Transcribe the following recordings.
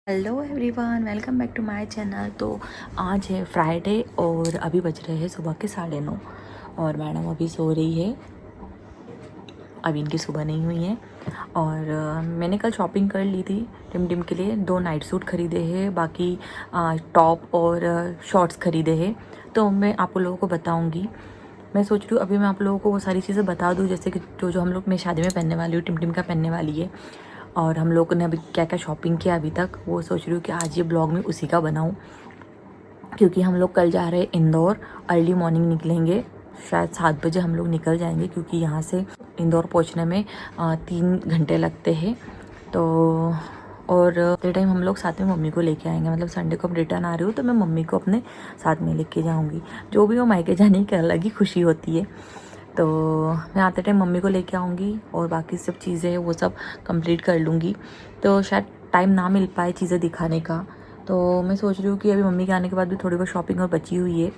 Hello everyone, welcome back to my channel. तो आज है फ्राइडे और अभी बज रहे हैं सुबह के 9:30 और मैडम अभी सो रही है। अभी इनकी सुबह नहीं हुई है। और मैंने कल शॉपिंग कर ली थी टिम टिम के लिए। 2 नाइट सूट ख़रीदे हैं, बाकी टॉप और शॉर्ट्स ख़रीदे हैं। तो मैं आप लोगों को बताऊँगी। मैं सोच रही हूँ अभी मैं आप लोगों को वो सारी चीज़ें बता दूँ, जैसे कि जो हम लोग मैं शादी में पहनने वाली हूँ, टिम टिम का पहनने वाली है, और हम लोग ने अभी क्या क्या शॉपिंग किया अभी तक, वो सोच रही हूँ कि आज ये ब्लॉग में उसी का बनाऊँ। क्योंकि हम लोग कल जा रहे हैं इंदौर, अर्ली मॉर्निंग निकलेंगे, शायद 7 बजे हम लोग निकल जाएंगे, क्योंकि यहाँ से इंदौर पहुँचने में 3 घंटे लगते हैं। तो और टाइम हम लोग साथ में मम्मी को लेके आएंगे, मतलब संडे को अब रिटर्न आ रही हूँ तो मैं मम्मी को अपने साथ में लेके जाऊँगी। जो भी हो, मायके जाने की अलग ही खुशी होती है। तो मैं आते टाइम मम्मी को लेके आऊँगी और बाकी सब चीज़ें वो सब कंप्लीट कर लूँगी। तो शायद टाइम ना मिल पाए चीज़ें दिखाने का। तो मैं सोच रही हूँ कि अभी मम्मी के आने के बाद भी थोड़ी बहुत शॉपिंग और बची हुई है,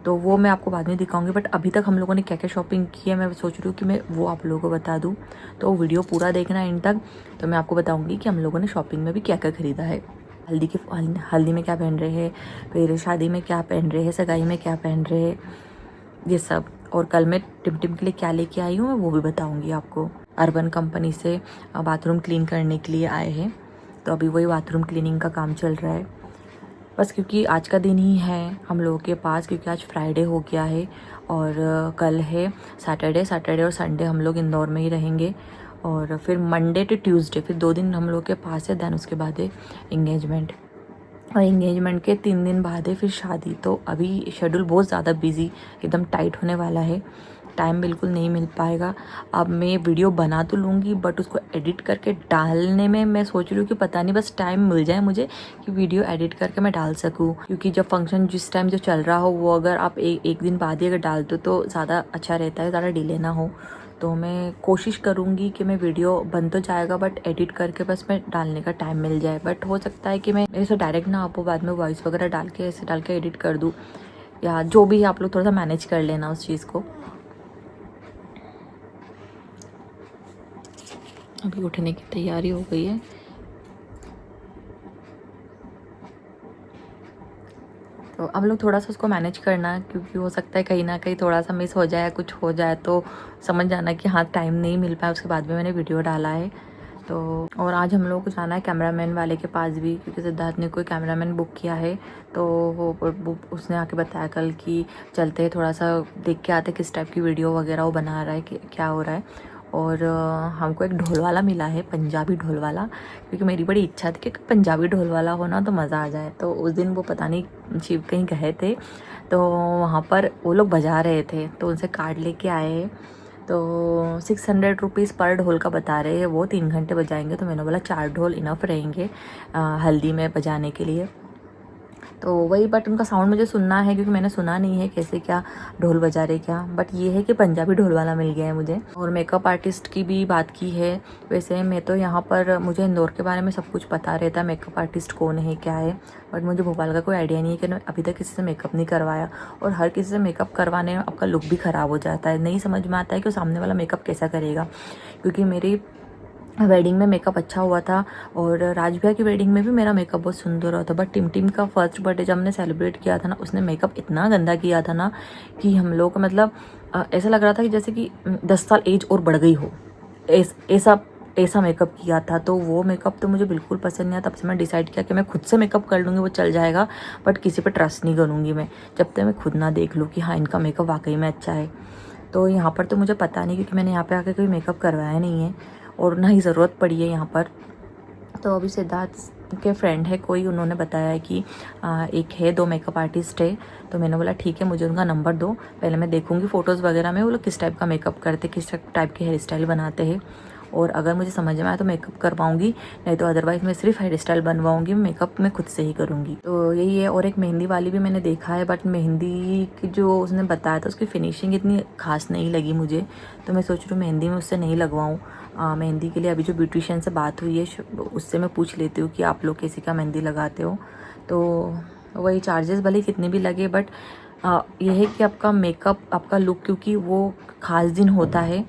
तो वो मैं आपको बाद में दिखाऊंगी। बट अभी तक हम लोगों ने क्या क्या शॉपिंग की है, मैं सोच रही हूँ कि मैं वो आप लोगों को बता दूँ। तो वीडियो पूरा देखना एंड तक, तो मैं आपको बताऊँगी कि हम लोगों ने शॉपिंग में भी क्या क्या ख़रीदा है। हल्दी में क्या पहन रहे हैं, फिर शादी में क्या पहन रहे हैं, सगाई में क्या पहन रहे हैं, ये सब। और कल मैं टिम टिम के लिए क्या लेके आई हूँ मैं वो भी बताऊँगी आपको। अर्बन कंपनी से बाथरूम क्लीन करने के लिए आए हैं, तो अभी वही बाथरूम क्लीनिंग का काम चल रहा है बस। क्योंकि आज का दिन ही है हम लोगों के पास, क्योंकि आज फ्राइडे हो गया है और कल है सैटरडे और संडे हम लोग इंदौर में ही रहेंगे। और फिर मंडे टू ट्यूसडे फिर 2 दिन हम लोग के पास है। दैन उसके बाद है इंगेजमेंट, और इंगेजमेंट के 3 दिन बाद है फिर शादी। तो अभी शेड्यूल बहुत ज़्यादा बिजी, एकदम टाइट होने वाला है, टाइम बिल्कुल नहीं मिल पाएगा। अब मैं वीडियो बना तो लूँगी, बट उसको एडिट करके डालने में मैं सोच रही हूँ कि पता नहीं बस टाइम मिल जाए मुझे कि वीडियो एडिट करके मैं डाल सकूँ। क्योंकि जब फंक्शन जिस टाइम जो चल रहा हो वो अगर आप एक दिन बाद ही अगर डाल दो तो ज़्यादा अच्छा रहता है, ज़्यादा डिले ना हो। तो मैं कोशिश करूँगी कि मैं वीडियो बन तो जाएगा, बट एडिट करके बस मैं डालने का टाइम मिल जाए। बट हो सकता है कि मैं ऐसे डायरेक्ट ना आपको बाद में वॉइस वगैरह डाल के ऐसे डाल के एडिट कर दूँ, या जो भी आप लोग थोड़ा सा मैनेज कर लेना उस चीज़ को। अभी उठने की तैयारी हो गई है। तो अब लोग थोड़ा सा उसको मैनेज करना, क्योंकि हो सकता है कहीं ना कहीं थोड़ा सा मिस हो जाए, कुछ हो जाए तो समझ जाना कि हाँ टाइम नहीं मिल पाया। उसके बाद में मैंने वीडियो डाला है। तो और आज हम लोग को जाना है कैमरामैन वाले के पास भी, क्योंकि सिद्धार्थ ने कोई कैमरामैन बुक किया है। तो वो उसने आके बताया कल कि चलते हैं थोड़ा सा देख के आते किस टाइप की वीडियो वगैरह वो बना रहा है, कि क्या हो रहा है। और हमको एक ढोल वाला मिला है, पंजाबी ढोल वाला, क्योंकि मेरी बड़ी इच्छा थी कि पंजाबी ढोल वाला हो ना तो मज़ा आ जाए। तो उस दिन वो पता नहीं शिव कहीं गए थे, तो वहाँ पर वो लोग बजा रहे थे, तो उनसे कार्ड लेके आए। तो 600 रुपीज़ पर ढोल का बता रहे हैं वो, 3 घंटे बजाएंगे। तो मैंने बोला 4 ढोल इनफ रहेंगे हल्दी में बजाने के लिए। तो वही, बट उनका साउंड मुझे सुनना है, क्योंकि मैंने सुना नहीं है कैसे क्या ढोल बजा रहे क्या। बट ये है कि पंजाबी ढोल वाला मिल गया है मुझे। और मेकअप आर्टिस्ट की भी बात की है। वैसे मैं तो यहाँ पर, मुझे इंदौर के बारे में सब कुछ पता रहता है, मेकअप आर्टिस्ट कौन है क्या है, बट मुझे भोपाल का कोई आइडिया नहीं है, कि मैंने अभी तक किसी से मेकअप नहीं करवाया। और हर किसी से मेकअप करवाने में आपका लुक भी ख़राब हो जाता है, नहीं समझ में आता है कि वो सामने वाला मेकअप कैसा करेगा। क्योंकि मेरी वेडिंग में मेकअप अच्छा हुआ था, और राज भैया की वेडिंग में भी मेरा मेकअप बहुत सुंदर हुआ था। बट टिम टिम का फर्स्ट बर्थडे जब हमने सेलिब्रेट किया था ना, उसने मेकअप इतना गंदा किया था ना कि हम लोग को मतलब ऐसा लग रहा था कि जैसे कि 10 साल एज और बढ़ गई हो, ऐसा ऐसा मेकअप किया था। तो वो मेकअप तो मुझे बिल्कुल पसंद नहीं आया। तब से मैं डिसाइड किया कि मैं खुद से मेकअप कर लूँगी, वो चल जाएगा, बट किसी पर ट्रस्ट नहीं करूँगी मैं, जब तक मैं खुद ना देख लूँ कि हाँ इनका मेकअप वाकई में अच्छा है। तो यहाँ पर तो मुझे पता नहीं, क्योंकि मैंने यहाँ पे आकर कोई मेकअप करवाया नहीं है और ना ही ज़रूरत पड़ी है यहाँ पर। तो अभी सिद्धार्थ के फ्रेंड है कोई, उन्होंने बताया है कि एक है, 2 मेकअप आर्टिस्ट है। तो मैंने बोला ठीक है, मुझे उनका नंबर दो, पहले मैं देखूँगी फ़ोटोज़ वगैरह में वो लोग किस टाइप का मेकअप करते, किस टाइप के हेयर स्टाइल बनाते हैं। और अगर मुझे समझ में आया तो मेकअप करवाऊँगी, नहीं तो अदरवाइज़ मैं सिर्फ हेयर स्टाइल बनवाऊँगी, मेकअप मैं खुद से ही करूँगी। तो यही है। और एक मेहंदी वाली भी मैंने देखा है, बट मेहंदी की जो उसने बताया था उसकी फिनिशिंग इतनी खास नहीं लगी मुझे। तो मैं सोच रही हूँ मेहंदी में उससे नहीं लगवाऊँ। मेहंदी के लिए अभी जो ब्यूटिशियन से बात हुई है उससे मैं पूछ लेती हूँ कि आप लोग कैसी क्या मेहंदी लगाते हो। तो वही चार्जेस भले कितने भी लगे, बट ये है कि आपका मेकअप, आपका लुक, क्योंकि वो ख़ास दिन होता है,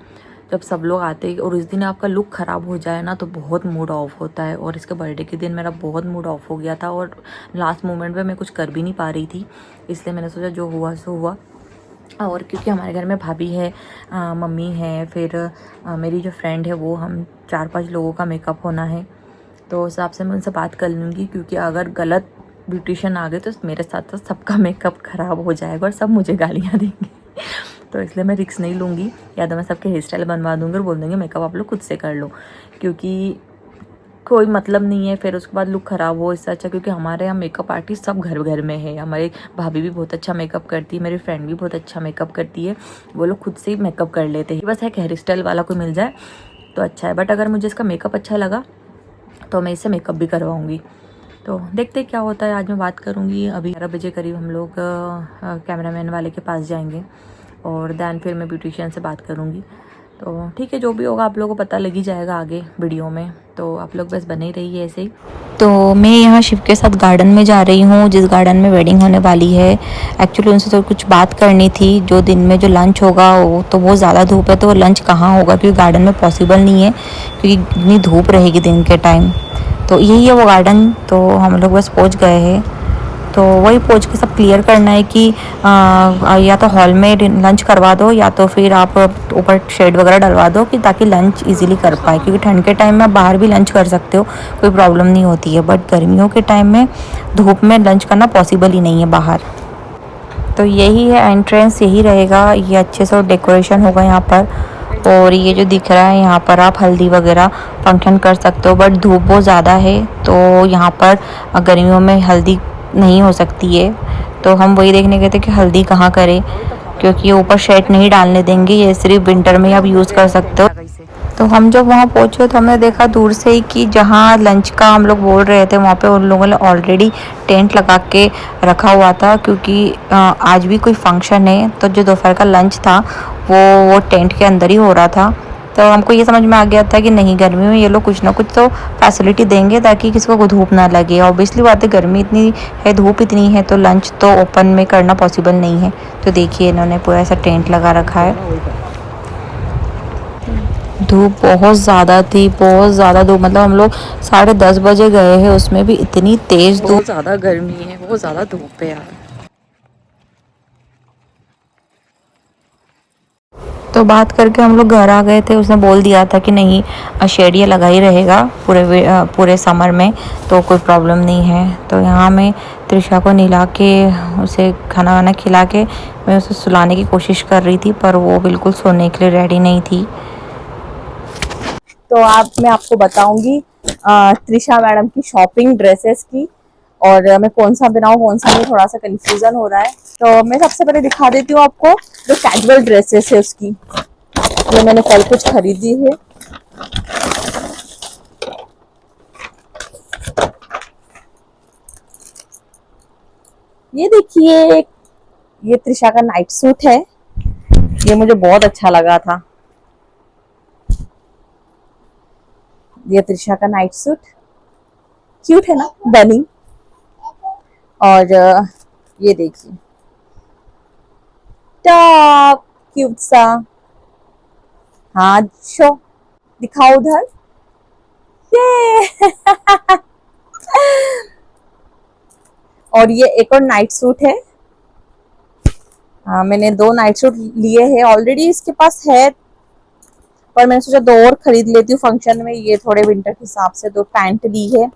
जब सब लोग आते हैं और इस दिन आपका लुक ख़राब हो जाए ना तो बहुत मूड ऑफ होता है। और इसके बर्थडे के दिन मेरा बहुत मूड ऑफ हो गया था और लास्ट मोमेंट पे मैं कुछ कर भी नहीं पा रही थी, इसलिए मैंने सोचा जो हुआ सो हुआ। और क्योंकि हमारे घर में भाभी है, मम्मी है, फिर मेरी जो फ्रेंड है वो, हम 4-5 लोगों का मेकअप होना है, तो उस हिसाब से मैं उनसे बात कर लूँगी। क्योंकि अगर गलत ब्यूटिशियन आ गए तो मेरे साथ साथ सबका मेकअप ख़राब हो जाएगा और सब मुझे गालियाँ देंगे तो इसलिए मैं रिस्क नहीं लूँगी। या तो मैं सबके हेयर स्टाइल बनवा दूँगी और बोल देंगे मेकअप आप लोग खुद से कर लो, क्योंकि कोई मतलब नहीं है फिर उसके बाद लुक ख़राब हो। इससे अच्छा, क्योंकि हमारे यहाँ मेकअप आर्टिस्ट सब घर घर में है। हमारी भाभी भी बहुत अच्छा मेकअप करती है, मेरी फ्रेंड भी बहुत अच्छा मेकअप करती है, वो लोग खुद से ही मेकअप कर लेते हैं। बस एक हेयर स्टाइल वाला कोई मिल जाए तो अच्छा है। बट अगर मुझे इसका मेकअप अच्छा लगा तो मैं इससे मेकअप भी करवाऊँगी। तो देखते क्या होता है। आज मैं बात करूँगी। अभी 11 बजे करीब हम लोग कैमरामैन वाले के पास जाएंगे और दैन फिर मैं ब्यूटिशियन से बात करूँगी। तो ठीक है, जो भी होगा आप लोगों को पता लग ही जाएगा आगे वीडियो में, तो आप लोग बस बने ही रहिए ऐसे ही। तो मैं यहाँ शिव के साथ गार्डन में जा रही हूँ, जिस गार्डन में वेडिंग होने वाली है। एक्चुअली उनसे तो कुछ बात करनी थी। जो दिन में जो लंच होगा वो तो बहुत ज़्यादा धूप है, तो वो लंच कहाँ होगा, क्योंकि गार्डन में पॉसिबल नहीं है, क्योंकि इतनी धूप रहेगी दिन के टाइम। तो यही है वो गार्डन। तो हम लोग बस पहुँच गए हैं, तो वही पहुँच के सब क्लियर करना है कि या तो हॉल में लंच करवा दो या तो फिर आप ऊपर शेड वगैरह डलवा दो, कि ताकि लंच इजीली कर पाए। क्योंकि ठंड के टाइम में आप बाहर भी लंच कर सकते हो, कोई प्रॉब्लम नहीं होती है, बट गर्मियों के टाइम में धूप में लंच करना पॉसिबल ही नहीं है बाहर। तो यही है एंट्रेंस, यही रहेगा। ये अच्छे से डेकोरेशन होगा यहाँ पर। और ये जो दिख रहा है यहाँ पर आप हल्दी वगैरह फंक्शन कर सकते हो, बट धूप बहुत ज़्यादा है तो यहाँ पर गर्मियों में हल्दी नहीं हो सकती है। तो हम वही देखने गए थे कि हल्दी कहाँ करें, क्योंकि ये ऊपर शेड नहीं डालने देंगे, ये सिर्फ विंटर में आप यूज़ कर सकते हो। तो हम जब वहाँ पहुँचे तो हमने देखा दूर से ही कि जहाँ लंच का हम लोग बोल रहे थे वहाँ पे उन लोगों ने ऑलरेडी टेंट लगा के रखा हुआ था, क्योंकि आज भी कोई फंक्शन है। तो जो दोपहर का लंच था वो टेंट के अंदर ही हो रहा था। तो हमको ये समझ में आ गया था कि नहीं, गर्मी में ये लोग कुछ ना कुछ तो फैसिलिटी देंगे ताकि किसी को धूप ना लगे। ऑब्वियसली बात है, गर्मी इतनी है, धूप इतनी है, तो लंच तो ओपन में करना पॉसिबल नहीं है। तो देखिए इन्होंने पूरा ऐसा टेंट लगा रखा है। धूप बहुत ज़्यादा थी, बहुत ज़्यादा धूप। मतलब हम लोग 10:30 बजे गए हैं, उसमें भी इतनी तेज़ धूप, बहुत ज़्यादा गर्मी है, बहुत ज़्यादा धूप है यार। तो बात करके हम लोग घर आ गए थे। उसने बोल दिया था कि नहीं, शेड ये लगा ही रहेगा पूरे समर में, तो कोई प्रॉब्लम नहीं है। तो यहाँ मैं त्रिशा को नहला के उसे खाना वाना खिला के मैं उसे सुलाने की कोशिश कर रही थी, पर वो बिल्कुल सोने के लिए रेडी नहीं थी। तो मैं आपको बताऊंगी त्रिशा मैडम की शॉपिंग ड्रेसेस की, और मैं कौन सा बनाऊं कौन सा नहीं, थोड़ा सा कंफ्यूजन हो रहा है। तो मैं सबसे पहले दिखा देती हूँ आपको जो कैजुअल ड्रेसेस है उसकी। ये मैंने कल कुछ खरीदी है। ये देखिए, ये त्रिशा का नाइट सूट है, ये मुझे बहुत अच्छा लगा था। ये त्रिशा का नाइट सूट क्यूट है ना, बनी। और ये देखिए टॉप क्यूट सा। हाँ शो दिखाओ उधर, ये और ये एक और नाइट सूट है। मैंने 2 नाइट सूट लिए हैं ऑलरेडी, इसके पास है, पर मैंने सोचा 2 और खरीद लेती हूँ फंक्शन में। ये थोड़े विंटर के हिसाब से 2 पैंट ली है,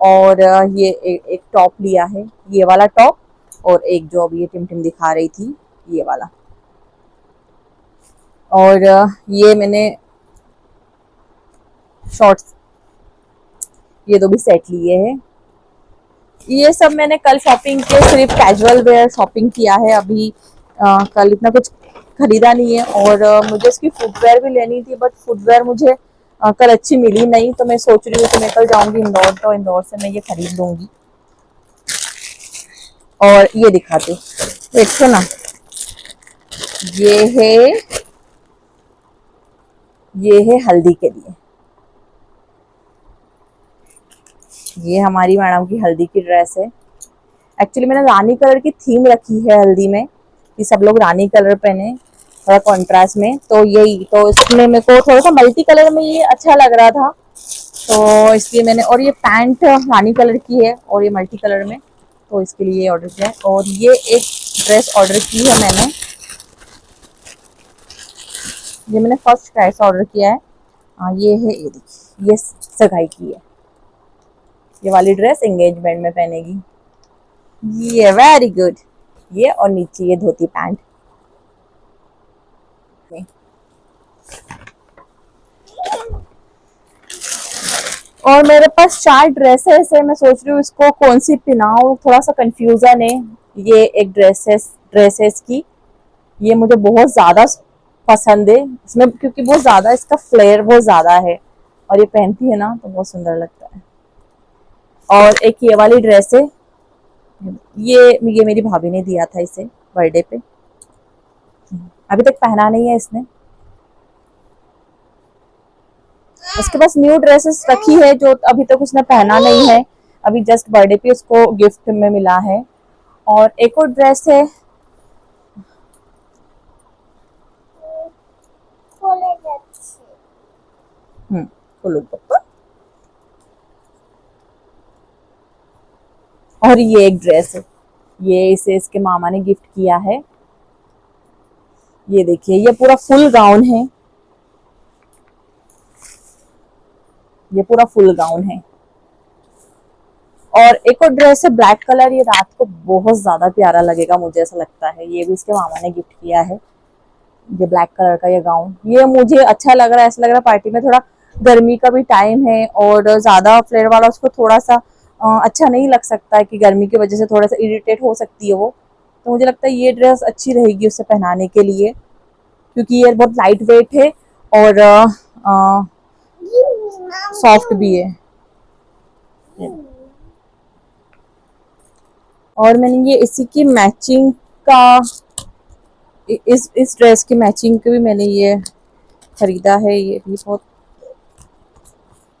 और ये एक टॉप लिया है, ये वाला टॉप, और एक जो अभी ये टिमटिम दिखा रही थी ये वाला। और ये मैंने शॉर्ट्स, ये 2 भी सेट लिए हैं। ये सब मैंने कल शॉपिंग के, सिर्फ कैजुअल वेयर शॉपिंग किया है अभी। कल इतना कुछ खरीदा नहीं है। और मुझे इसकी फुटवेयर भी लेनी थी, बट फुटवेयर मुझे कल अच्छी मिली नहीं, तो मैं सोच रही हूँ कि मैं कल जाऊंगी इंदौर, तो इंदौर से मैं ये खरीद लूंगी। और ये दिखाती हूँ, देखो ना, ये है ये है हल्दी के लिए। ये हमारी मैडम की हल्दी की ड्रेस है। एक्चुअली मैंने रानी कलर की थीम रखी है हल्दी में, कि सब लोग रानी कलर पहने। थोड़ा कॉन्ट्रास्ट में। तो यही, तो इसमें मेरे को थोड़ा सा मल्टी कलर में ये अच्छा लग रहा था, तो इसलिए मैंने, और ये पैंट रानी कलर की है और ये मल्टी कलर में, तो इसके लिए ये ऑर्डर किया है। और ये एक ड्रेस ऑर्डर की है मैंने, ये मैंने फर्स्ट ड्रेस ऑर्डर किया है। ये है, ये देखिए, ये सगाई की है, ये वाली ड्रेस एंगेजमेंट में पहनेगी। ये वेरी गुड, ये, और नीचे ये धोती पैंट। और मेरे पास 4 ड्रेसेस है, मैं सोच रही हूँ इसको कौन सी पहनाऊं, थोड़ा सा कंफ्यूजन है। ये एक ड्रेसेस की, ये मुझे बहुत ज्यादा पसंद है इसमें, क्योंकि बहुत ज्यादा इसका फ्लेयर बहुत ज्यादा है, और ये पहनती है ना तो बहुत सुंदर लगता है। और एक ये वाली ड्रेस है, ये मेरी भाभी ने दिया था इसे बर्थडे पे, अभी तक पहना नहीं है इसने। उसके पास न्यू ड्रेसेस रखी है जो अभी तक उसने पहना नहीं है, अभी जस्ट बर्थडे पे उसको गिफ्ट में मिला है। और एक और ड्रेस है, खोलो पापा। और ये एक ड्रेस है, ये इसे इसके मामा ने गिफ्ट किया है। ये देखिए, ये पूरा फुल गाउन है, ये पूरा फुल गाउन है। और एक और ड्रेस है ब्लैक कलर, ये रात को बहुत ज्यादा प्यारा लगेगा मुझे ऐसा लगता है, ये भी इसके मामा ने गिफ्ट किया है। ये ब्लैक कलर का ये गाउन, ये मुझे अच्छा लग रहा है, ऐसा लग रहा है पार्टी में, थोड़ा गर्मी का भी टाइम है और ज्यादा फ्लेयर वाला उसको थोड़ा सा अच्छा नहीं लग सकता है, कि गर्मी की वजह से थोड़ा सा इरिटेट हो सकती है वो। तो मुझे लगता है ये ड्रेस अच्छी रहेगी उसे पहनाने के लिए, क्योंकि ये बहुत लाइट वेट है और सॉफ्ट भी है। और मैंने ये इसी की मैचिंग का, इस ड्रेस की मैचिंग के भी मैंने ये खरीदा है, ये भी बहुत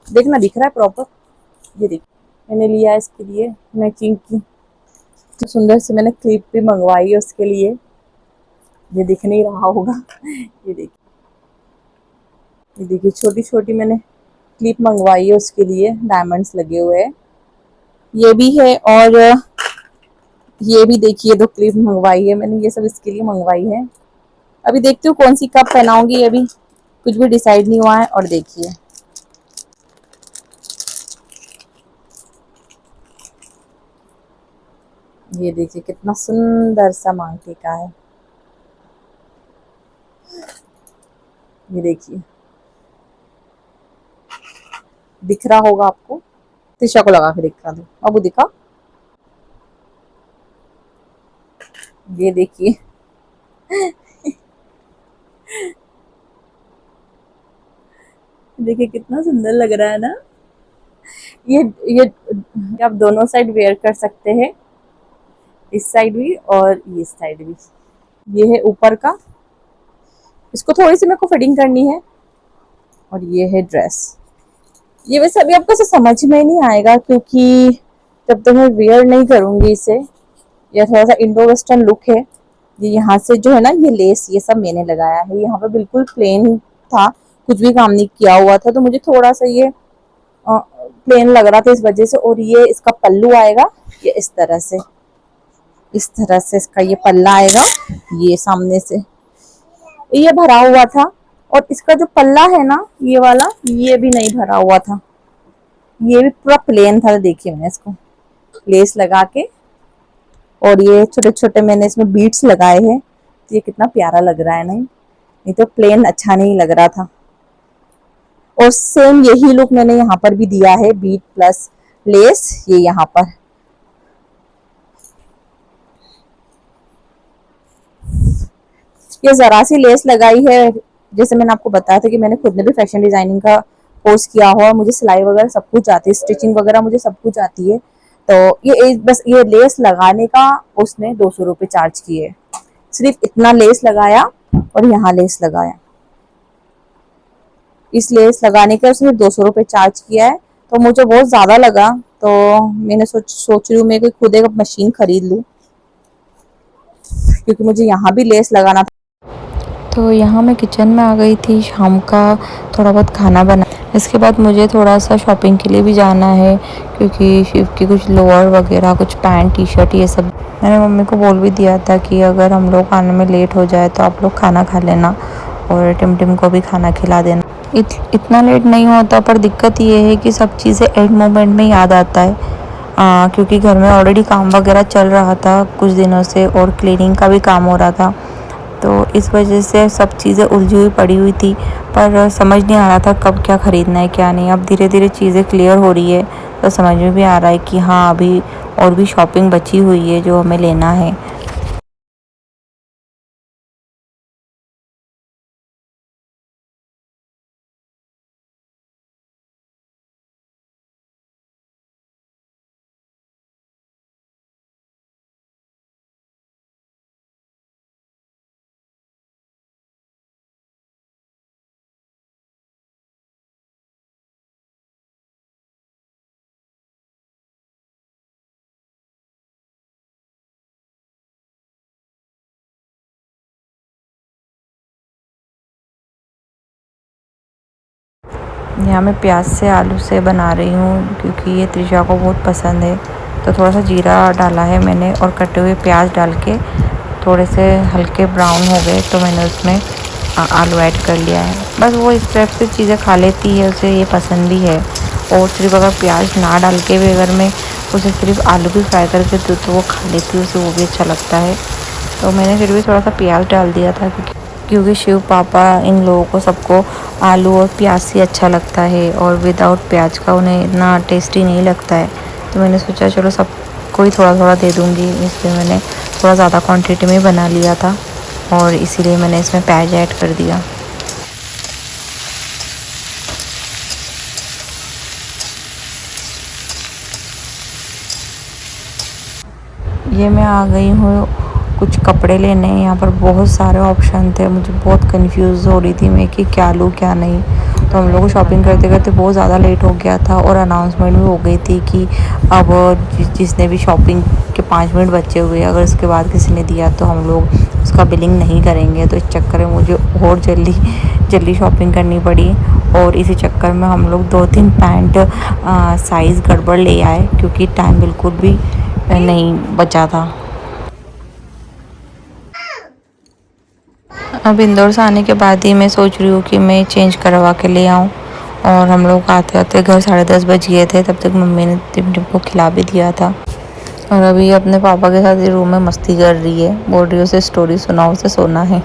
देखना दिख रहा है प्रॉपर। ये देखिए, मैंने लिया है इसके लिए मैचिंग की, तो सुंदर से मैंने क्लिप भी मंगवाई है उसके लिए, ये दिख नहीं रहा होगा। ये देखिए छोटी छोटी मैंने क्लिप मंगवाई है उसके लिए, डायमंड्स लगे हुए हैं, ये भी है। और ये भी देखिए 2 क्लिप मंगवाई है मैंने, ये सब इसके लिए मंगवाई है। अभी देखती हूँ कौन सी कब पहनाऊंगी, अभी कुछ भी डिसाइड नहीं हुआ है। और देखिए ये देखिए कितना सुंदर सा मांग टीका है, ये देखिए दिख रहा होगा आपको, तिशा को लगा के दिखा दो, अबू दिखा, ये देखिए। देखिए कितना सुंदर लग रहा है ना, ये आप दोनों साइड वेयर कर सकते हैं, इस साइड भी और ये साइड भी। ये है ऊपर का, इसको थोड़ी सी मेरे को फिटिंग करनी है। और ये है ड्रेस, ये वैसे अभी आपको समझ में नहीं आएगा, क्योंकि जब तक मैं वेयर नहीं करूंगी इसे, ये थोड़ा सा इंडो वेस्टर्न लुक है। ये यहाँ से जो है ना, ये लेस ये सब मैंने लगाया है, यहाँ पे बिल्कुल प्लेन था, कुछ भी काम नहीं किया हुआ था, तो मुझे थोड़ा सा ये प्लेन लग रहा था इस वजह से। और ये इसका पल्लू आएगा, ये इस तरह से इसका ये पल्ला आएगा, ये सामने से ये भरा हुआ था। और इसका जो पल्ला है ना, ये वाला, ये भी नहीं भरा हुआ था, ये भी पूरा प्लेन था। देखिए मैंने इसको लेस लगा के, और ये छोटे छोटे मैंने इसमें बीट्स लगाए हैं, तो ये कितना प्यारा लग रहा है ना, ये तो प्लेन अच्छा नहीं लग रहा था। और सेम यही लुक मैंने यहाँ पर भी दिया है, बीट प्लस लेस, ये यहाँ पर। ये जरा सी लेस लगाई है, जैसे मैंने आपको बताया था कि मैंने खुद ने भी फैशन डिजाइनिंग का कोर्स किया हुआ, मुझे सिलाई वगैरह सब कुछ आती है, स्टिचिंग वगैरह मुझे सब कुछ आती है। तो ये बस ये लेस लगाने का उसने 200 रुपये चार्ज किए, सिर्फ इतना लेस लगाया और यहाँ लेस लगाया, इस लेस लगाने का उसने 200 रुपये चार्ज किया है। तो मुझे बहुत ज्यादा लगा, तो मैंने सोच रही हूँ मैं खुद एक मशीन खरीद लूँ, क्योंकि मुझे यहाँ भी लेस लगाना था। तो यहाँ मैं किचन में आ गई थी, शाम का थोड़ा बहुत खाना बना। इसके बाद मुझे थोड़ा सा शॉपिंग के लिए भी जाना है, क्योंकि शिव की कुछ लोअर वगैरह, कुछ पैंट टी शर्ट ये सब मैंने मम्मी को बोल भी दिया था कि अगर हम लोग आने में लेट हो जाए तो आप लोग खाना खा लेना और टिम को भी खाना खिला देना। इतना लेट नहीं होता, पर दिक्कत ये है कि सब चीज़ें एंड मोमेंट में याद आता है, क्योंकि घर में ऑलरेडी काम वगैरह चल रहा था कुछ दिनों से और क्लीनिंग का भी काम हो रहा था, तो इस वजह से सब चीज़ें उलझी हुई पड़ी हुई थी। पर समझ नहीं आ रहा था कब क्या ख़रीदना है क्या नहीं। अब धीरे धीरे चीज़ें क्लियर हो रही है तो समझ में भी आ रहा है कि हाँ, अभी और भी शॉपिंग बची हुई है जो हमें लेना है। यहाँ मैं प्याज से आलू से बना रही हूँ, क्योंकि ये त्रिशा को बहुत पसंद है। तो थोड़ा सा जीरा डाला है मैंने और कटे हुए प्याज डाल के थोड़े से हल्के ब्राउन हो गए तो मैंने उसमें आलू ऐड कर लिया है। बस वो इस टाइप से चीज़ें खा लेती है, उसे ये पसंद भी है। और सिर्फ अगर प्याज ना डाल के भी अगर मैं उसे सिर्फ आलू भी फ्राई करके दूँ तो वो खा लेती है, उसे वो भी अच्छा लगता है। तो मैंने फिर भी थोड़ा सा प्याज डाल दिया था, क्योंकि शिव पापा इन लोगों को सबको आलू और प्याज से अच्छा लगता है और विदाउट प्याज का उन्हें इतना टेस्टी नहीं लगता है। तो मैंने सोचा चलो सबको ही थोड़ा थोड़ा दे दूँगी, इसलिए मैंने थोड़ा ज़्यादा क्वांटिटी में बना लिया था और इसीलिए मैंने इसमें प्याज ऐड कर दिया। ये मैं आ गई हूँ कुछ कपड़े लेने। यहाँ पर बहुत सारे ऑप्शन थे, मुझे बहुत कंफ्यूज हो रही थी मैं कि क्या लूँ क्या नहीं। तो हम लोग को शॉपिंग करते करते बहुत ज़्यादा लेट हो गया था और अनाउंसमेंट भी हो गई थी कि अब जिसने भी शॉपिंग के 5 मिनट बचे हुए, अगर उसके बाद किसी ने दिया तो हम लोग उसका बिलिंग नहीं करेंगे। तो इस चक्कर में मुझे और जल्दी शॉपिंग करनी पड़ी और इसी चक्कर में हम लोग 2-3 पैंट साइज़ गड़बड़ ले आए, क्योंकि टाइम बिल्कुल भी नहीं बचा था। अब इंदौर से आने के बाद ही मैं सोच रही हूँ कि मैं चेंज करवा के ले आऊँ। और हम लोग आते आते घर 10:30 बज गए थे, तब तक मम्मी ने टिम को खिला भी दिया था। और अभी अपने पापा के साथ रूम में मस्ती कर रही है, बोल रही है उसे स्टोरी सुनाओ, उसे सोना है।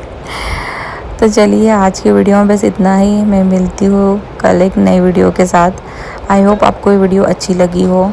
तो चलिए आज की वीडियो में बस इतना ही। मैं मिलती हूँ कल एक नई वीडियो के साथ। आई होप आपको ये वीडियो अच्छी लगी हो।